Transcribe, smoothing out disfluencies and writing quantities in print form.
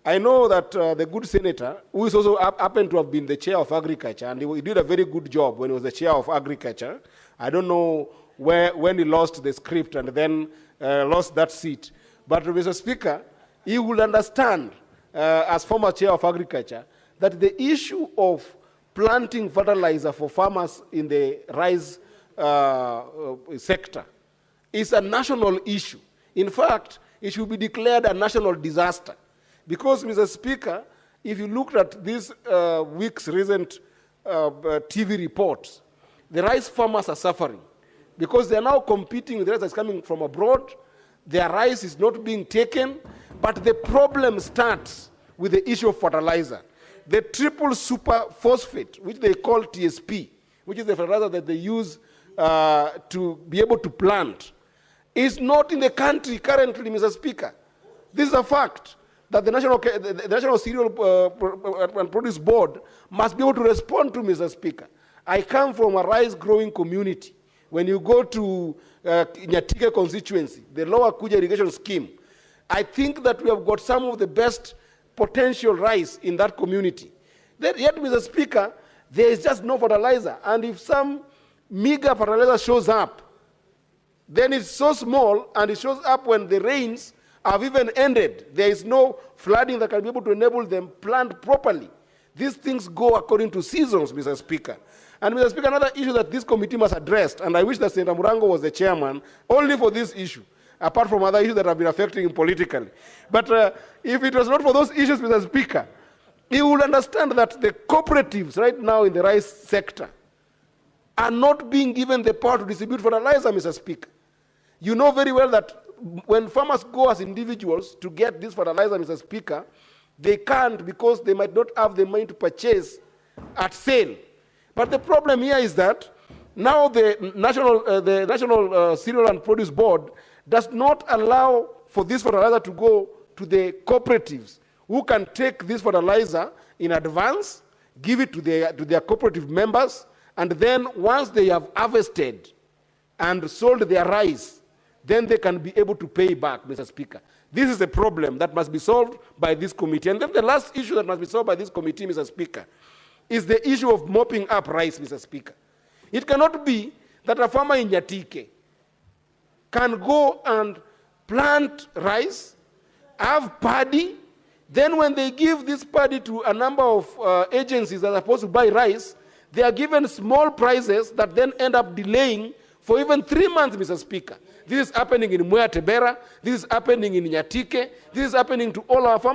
I know that the good senator, who is also happened to have been the chair of agriculture, and he did a very good job when he was the chair of agriculture. I don't know when he lost the script and then lost that seat. But Mr. Speaker, he will understand, as former chair of agriculture, that the issue of planting fertilizer for farmers in the rice sector is a national issue. In fact, it should be declared a national disaster. Because, Mr. Speaker, if you looked at this week's recent TV reports, the rice farmers are suffering because they are now competing with the rice that's coming from abroad. Their rice is not being taken, but the problem starts with the issue of fertilizer. The triple super phosphate, which they call TSP, which is the fertilizer that they use to be able to plant, is not in the country currently, Mr. Speaker. This is a fact that the National Cereal and Produce Board must be able to respond to, Mr. Speaker. I come from a rice-growing community. When you go to Nyatike constituency, the Lower Kuja irrigation scheme, I think that we have got some of the best potential rice in that community. Yet, Mr. Speaker, there is just no fertilizer. And if some meager fertilizer shows up, then it's so small, and it shows up when the rains have even ended. There is no flooding that can be able to enable them plant properly. These things go according to seasons, Mr. Speaker. And Mr. Speaker, another issue that this committee must address, and I wish that Senator Murango was the chairman, only for this issue, apart from other issues that have been affecting him politically. But if it was not for those issues, Mr. Speaker, he would understand that the cooperatives right now in the rice sector are not being given the power to distribute fertilizer, Mr. Speaker. You know very well that when farmers go as individuals to get this fertilizer, Mr. Speaker, they can't because they might not have the money to purchase at sale. But the problem here is that now the National Cereal and Produce Board does not allow for this fertilizer to go to the cooperatives who can take this fertilizer in advance, give it to their cooperative members, and then once they have harvested and sold their rice, then they can be able to pay back, Mr. Speaker. This is a problem that must be solved by this committee. And then the last issue that must be solved by this committee, Mr. Speaker, is the issue of mopping up rice, Mr. Speaker. It cannot be that a farmer in Nyatike can go and plant rice, have paddy, then when they give this paddy to a number of agencies that are supposed to buy rice, they are given small prices that then end up delaying for even 3 months, Mr. Speaker. This is happening in Mwea Tebera, this is happening in Nyatike, this is happening to all our farmers.